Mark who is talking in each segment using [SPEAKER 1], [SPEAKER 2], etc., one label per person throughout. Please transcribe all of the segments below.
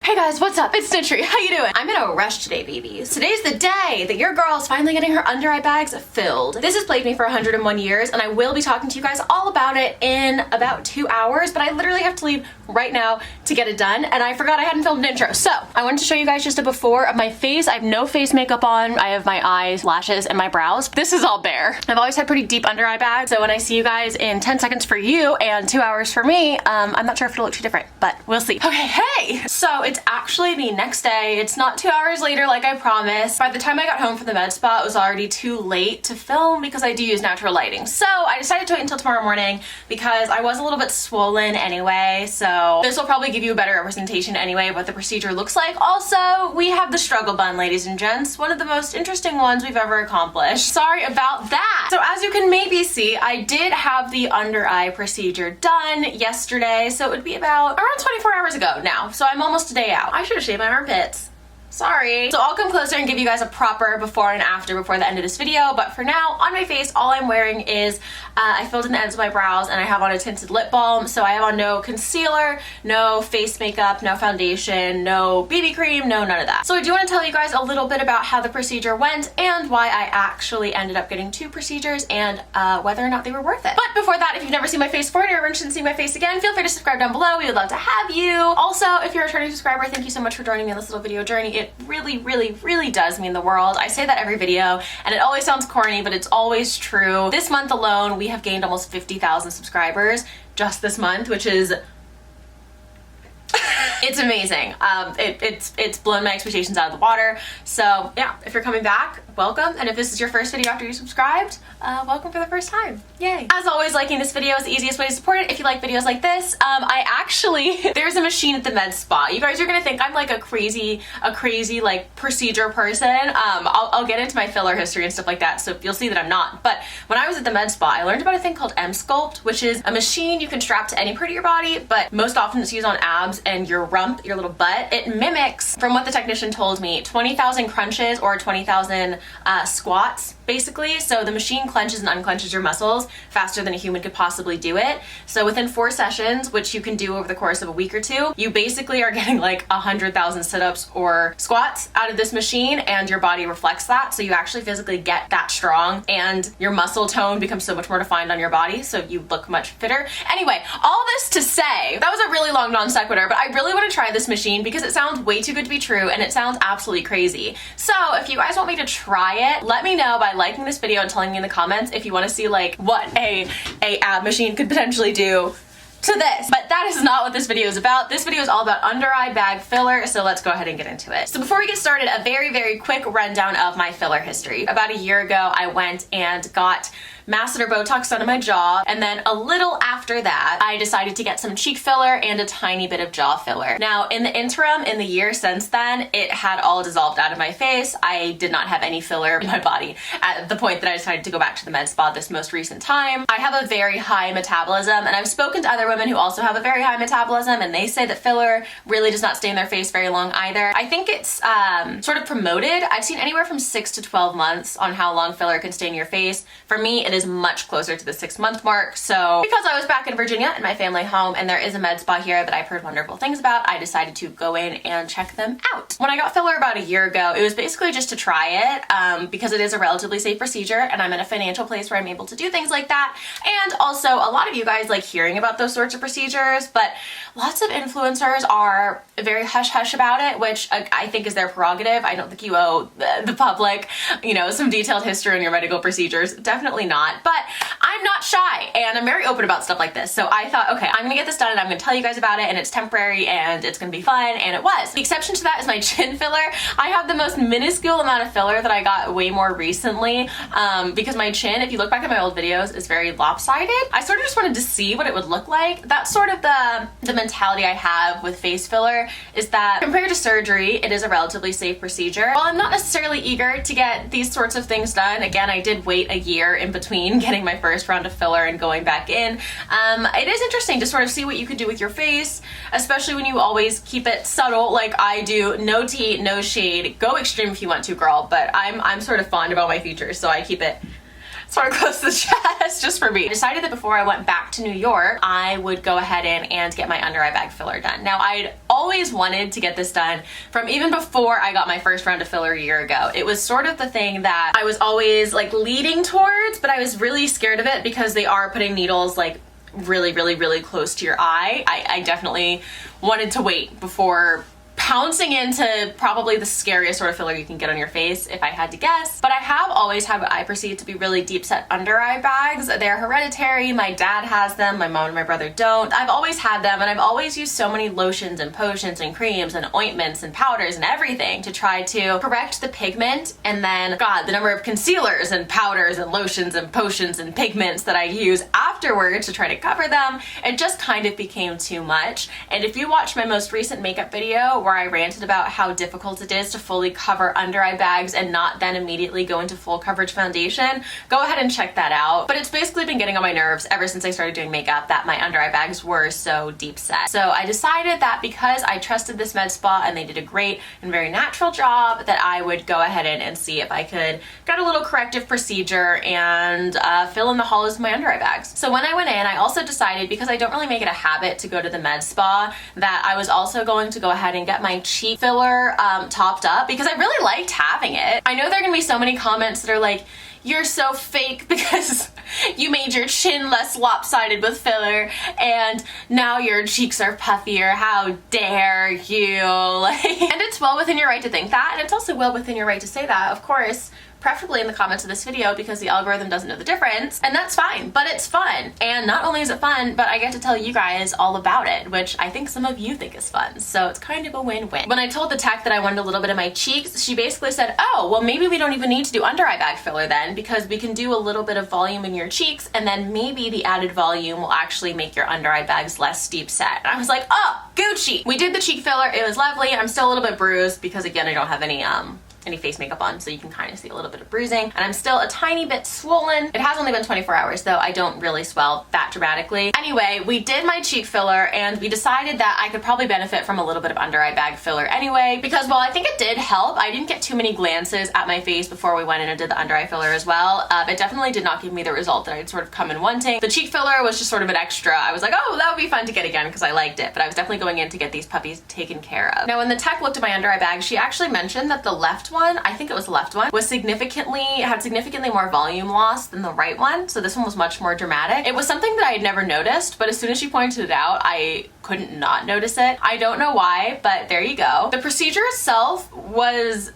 [SPEAKER 1] Hey guys, what's up? It's Snitchery. How you doing? I'm in a rush today, babies. Today's the day that your girl is finally getting her under eye bags filled. This has plagued me for 101 years, and I will be talking to you guys all about it in about 2 hours, but I literally have to leave right now to get it done, and I forgot I hadn't filmed an intro. So I wanted to show you guys just a before of my face. I have no face makeup on. I have my eyes, lashes, and my brows. This is all bare. I've always had pretty deep under eye bags, so when I see you guys in 10 seconds for you and 2 hours for me, I'm not sure if it'll look too different, but we'll see. Okay, hey! So it's actually the next day. It's not 2 hours later like I promised. By the time I got home from the med spa, it was already too late to film because I do use natural lighting. So I decided to wait until tomorrow morning because I was a little bit swollen anyway, so this will probably give you a better representation anyway of what the procedure looks like. Also, we have the struggle bun, ladies and gents, one of the most interesting ones we've ever accomplished. Sorry about that. So as you can maybe see, I did have the under eye procedure done yesterday, so it would be about around 24 hours ago now. So I'm almost a day out. I should have shaved my armpits. Sorry. So I'll come closer and give you guys a proper before and after before the end of this video, but for now, on my face, all I'm wearing is, I filled in the ends of my brows and I have on a tinted lip balm, so I have on no concealer, no face makeup, no foundation, no BB cream, no none of that. So I do want to tell you guys a little bit about how the procedure went and why I actually ended up getting 2 procedures and whether or not they were worth it. But before that, if you've never seen my face before and you're interested in seeing my face again, feel free to subscribe down below. We would love to have you. Also, if you're a returning subscriber, thank you so much for joining me on this little video journey. It really does mean the world. I say that every video and it always sounds corny, but it's always true. This month alone, we have gained almost 50,000 subscribers just this month, which is it's amazing. It's blown my expectations out of the water. So yeah, if you're coming back, welcome. And if this is your first video after you subscribed, welcome for the first time. Yay. As always, liking this video is the easiest way to support it if you like videos like this. There's a machine at the med spa. You guys are gonna think I'm like a crazy like procedure person. I'll get into my filler history and stuff like that, so you'll see that I'm not. But when I was at the med spa, I learned about a thing called M-Sculpt, which is a machine you can strap to any part of your body, but most often it's used on abs and your rump, your little butt. It mimics, from what the technician told me, 20,000 crunches or 20,000 squats, basically. So the machine clenches and unclenches your muscles faster than a human could possibly do it. So within 4 sessions, which you can do over the course of a week or 2, you basically are getting like 100,000 sit-ups or squats out of this machine, and your body reflects that. So you actually physically get that strong, and your muscle tone becomes so much more defined on your body, so you look much fitter. Anyway, all this to say, that was a really long non sequitur, but I really want to try this machine because it sounds way too good to be true and it sounds absolutely crazy. So if you guys want me to try it, let me know by liking this video and telling me in the comments if you want to see like what a ab machine could potentially do to this. But that is not what this video is about. This video is all about under eye bag filler, so let's go ahead and get into it. So before we get started, a very quick rundown of my filler history. About a year ago, I went and got masseter Botox done in my jaw, and then a little after that, I decided to get some cheek filler and a tiny bit of jaw filler. Now, in the interim, in the year since then, it had all dissolved out of my face. I did not have any filler in my body at the point that I decided to go back to the med spa this most recent time. I have a very high metabolism, and I've spoken to other women who also have a very high metabolism, and they say that filler really does not stay in their face very long either. I think it's sort of promoted. I've seen anywhere from 6 to 12 months on how long filler can stay in your face. For me, it is much closer to the 6-month mark. So because I was back in Virginia in my family home and there is a med spa here that I've heard wonderful things about, I decided to go in and check them out. When I got filler about a year ago, it was basically just to try it because it is a relatively safe procedure and I'm in a financial place where I'm able to do things like that. And also a lot of you guys like hearing about those sorts of procedures, but lots of influencers are very hush-hush about it, which I think is their prerogative. I don't think you owe the public, you know, some detailed history on your medical procedures. Definitely not. But I'm not shy and I'm very open about stuff like this. So I thought, okay, I'm gonna get this done and I'm gonna tell you guys about it, and it's temporary and it's gonna be fun, and it was. The exception to that is my chin filler. I have the most minuscule amount of filler that I got way more recently because my chin, if you look back at my old videos, is very lopsided. I sort of just wanted to see what it would look like. That's sort of the mentality I have with face filler, is that compared to surgery, it is a relatively safe procedure. While I'm not necessarily eager to get these sorts of things done, again, I did wait a year in between getting my first round of filler and going back in. It is interesting to sort of see what you can do with your face, especially when you always keep it subtle like I do. No tea, no shade. Go extreme if you want to, girl, but I'm sort of fond of all my features, so I keep it sort of close to the chest just for me. I decided that before I went back to New York, I would go ahead and get my under eye bag filler done. Now, I'd always wanted to get this done from even before I got my first round of filler a year ago. It was sort of the thing that I was always like leading towards, but I was really scared of it because they are putting needles like really, really, really close to your eye. I definitely wanted to wait before pouncing into probably the scariest sort of filler you can get on your face, if I had to guess. But I have always had what I perceive to be really deep set under eye bags. They're hereditary. My dad has them. My mom and my brother don't. I've always had them, and I've always used so many lotions and potions and creams and ointments and powders and everything to try to correct the pigment. And then, God, the number of concealers and powders and lotions and potions and pigments that I use afterwards to try to cover them, it just kind of became too much. And if you watch my most recent makeup video where I ranted about how difficult it is to fully cover under eye bags and not then immediately go into full coverage foundation, go ahead and check that out. But it's basically been getting on my nerves ever since I started doing makeup that my under eye bags were so deep set. So I decided that because I trusted this med spa and they did a great and very natural job, that I would go ahead and see if I could get a little corrective procedure and fill in the hollows of my under eye bags. So when I went in, I also decided, because I don't really make it a habit to go to the med spa, that I was also going to go ahead and get my cheek filler topped up, because I really liked having it. I know there are gonna be so many comments that are like, you're so fake because you made your chin less lopsided with filler and now your cheeks are puffier. How dare you? And it's well within your right to think that, and it's also well within your right to say that, of course, preferably in the comments of this video, because the algorithm doesn't know the difference, and that's fine, but it's fun. And not only is it fun, but I get to tell you guys all about it, which I think some of you think is fun, so it's kind of a win-win. When I told the tech that I wanted a little bit of my cheeks, she basically said, oh, well, maybe we don't even need to do under eye bag filler then, because we can do a little bit of volume in your cheeks, and then maybe the added volume will actually make your under eye bags less deep set. And I was like, oh, Gucci! We did the cheek filler, it was lovely. I'm still a little bit bruised because, again, I don't have any face makeup on, so you can kind of see a little bit of bruising, and I'm still a tiny bit swollen. It has only been 24 hours though. I don't really swell that dramatically. Anyway, we did my cheek filler, and we decided that I could probably benefit from a little bit of under eye bag filler anyway, because while I think it did help, I didn't get too many glances at my face before we went in and did the under eye filler as well. It definitely did not give me the result that I'd sort of come in wanting. The cheek filler was just sort of an extra. I was like, oh, that would be fun to get again because I liked it, but I was definitely going in to get these puppies taken care of. Now, when the tech looked at my under eye bag, she actually mentioned that the left one, I think it was the left one, was had significantly more volume loss than the right one, so this one was much more dramatic. It was something that I had never noticed, but as soon as she pointed it out, I couldn't not notice it. I don't know why, but there you go. The procedure itself was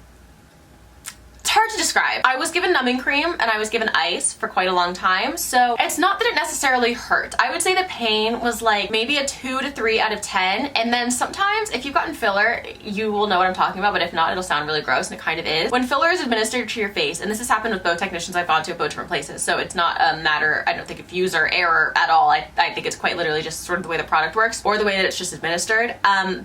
[SPEAKER 1] hard to describe. I was given numbing cream and I was given ice for quite a long time, so it's not that it necessarily hurt. I would say the pain was like maybe a 2 to 3 out of 10, and then sometimes if you've gotten filler, you will know what I'm talking about, but if not, it'll sound really gross, and it kind of is. When filler is administered to your face, and this has happened with both technicians I've gone to at both different places, so it's not a matter, I don't think, of user error at all. I think it's quite literally just sort of the way the product works, or the way that it's just administered.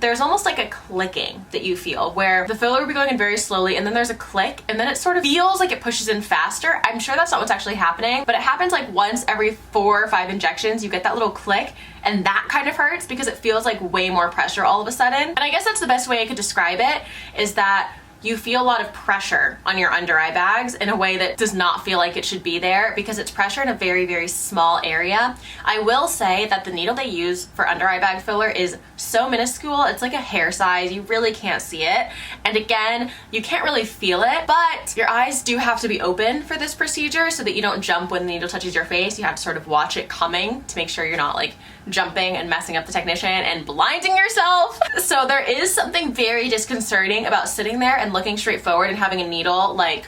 [SPEAKER 1] There's almost like a clicking that you feel, where the filler will be going in very slowly, and then there's a click, and then it sort of feels like it pushes in faster. I'm sure that's not what's actually happening, but it happens like once every 4 or 5 injections. You get that little click, and that kind of hurts because it feels like way more pressure all of a sudden. And I guess that's the best way I could describe it, is that you feel a lot of pressure on your under eye bags in a way that does not feel like it should be there, because it's pressure in a very, very small area. I will say that the needle they use for under eye bag filler is so minuscule. It's like a hair size. You really can't see it. And again, you can't really feel it, but your eyes do have to be open for this procedure so that you don't jump when the needle touches your face. You have to sort of watch it coming to make sure you're not like jumping and messing up the technician and blinding yourself. So there is something very disconcerting about sitting there and looking straight forward and having a needle like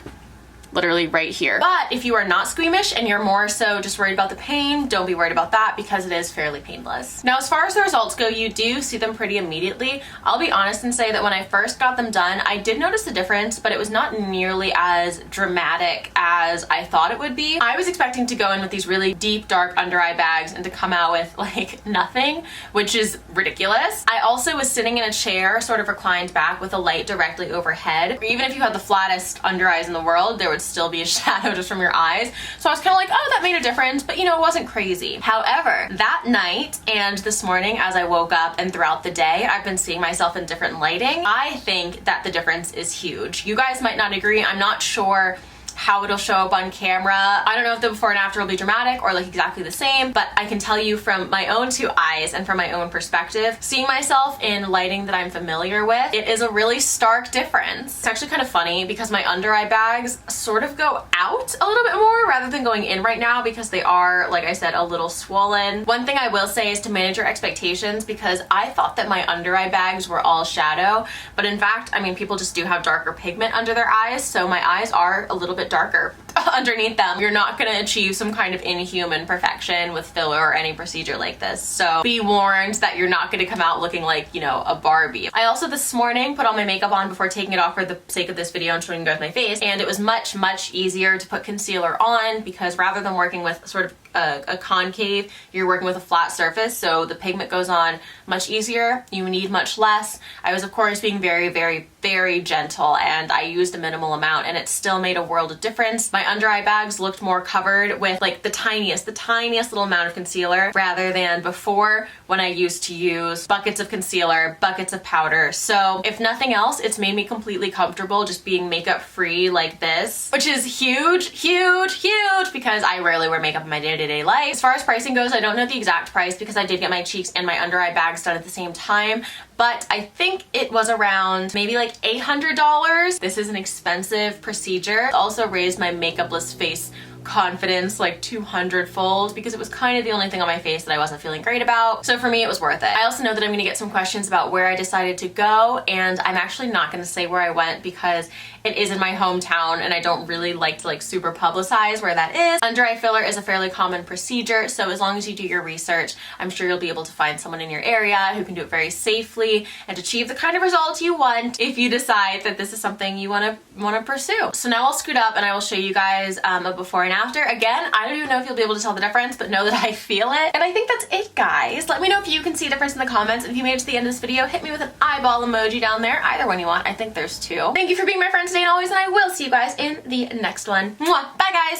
[SPEAKER 1] literally right here. But if you are not squeamish and you're more so just worried about the pain, don't be worried about that, because it is fairly painless. Now, as far as the results go, you do see them pretty immediately. I'll be honest and say that when I first got them done, I did notice a difference, but it was not nearly as dramatic as I thought it would be. I was expecting to go in with these really deep, dark under eye bags and to come out with like nothing, which is ridiculous. I also was sitting in a chair, sort of reclined back with a light directly overhead. Even if you had the flattest under eyes in the world, there would still be a shadow just from your eyes. So I was kind of like, oh, that made a difference, but you know, it wasn't crazy. However, that night and this morning as I woke up and throughout the day, I've been seeing myself in different lighting. I think that the difference is huge. You guys might not agree. I'm not sure how it'll show up on camera. I don't know if the before and after will be dramatic or like exactly the same, but I can tell you from my own two eyes and from my own perspective, seeing myself in lighting that I'm familiar with, it is a really stark difference. It's actually kind of funny because my under eye bags sort of go out a little bit more rather than going in right now because they are, like I said, a little swollen. One thing I will say is to manage your expectations, because I thought that my under eye bags were all shadow, but in fact, I mean, people just do have darker pigment under their eyes, so my eyes are a little bit darker underneath them. You're not gonna achieve some kind of inhuman perfection with filler or any procedure like this, so be warned that you're not gonna come out looking like, you know, a Barbie. I also this morning put all my makeup on before taking it off for the sake of this video and showing you guys my face, and it was much easier to put concealer on because rather than working with sort of a concave, you're working with a flat surface, so the pigment goes on much easier. You need much less. I was of course being very gentle, and I used a minimal amount, and it still made a world of difference. My under eye bags looked more covered with like the tiniest little amount of concealer rather than before when I used to use buckets of concealer, buckets of powder. So if nothing else, it's made me completely comfortable just being makeup free like this, which is huge because I rarely wear makeup in my day-to-day life. As far as pricing goes, I don't know the exact price because I did get my cheeks and my under eye bags done at the same time, but I think it was around maybe like $800. This is an expensive procedure. It also raised my makeupless face confidence like 200-fold because it was kind of the only thing on my face that I wasn't feeling great about. So for me, it was worth it. I also know that I'm gonna get some questions about where I decided to go, and I'm actually not gonna say where I went because it is in my hometown and I don't really like to like super publicize where that is. Under eye filler is a fairly common procedure, so as long as you do your research, I'm sure you'll be able to find someone in your area who can do it very safely and achieve the kind of results you want if you decide that this is something you want to pursue. So now I'll scoot up and I will show you guys a before and after. Again, I don't even know if you'll be able to tell the difference, but know that I feel it. And I think that's it, guys. Let me know if you can see a difference in the comments. If you made it to the end of this video, hit me with an eyeball emoji down there. Either one you want. I think there's two. Thank you for being my friend today and always, and I will see you guys in the next one. Mwah! Bye, guys!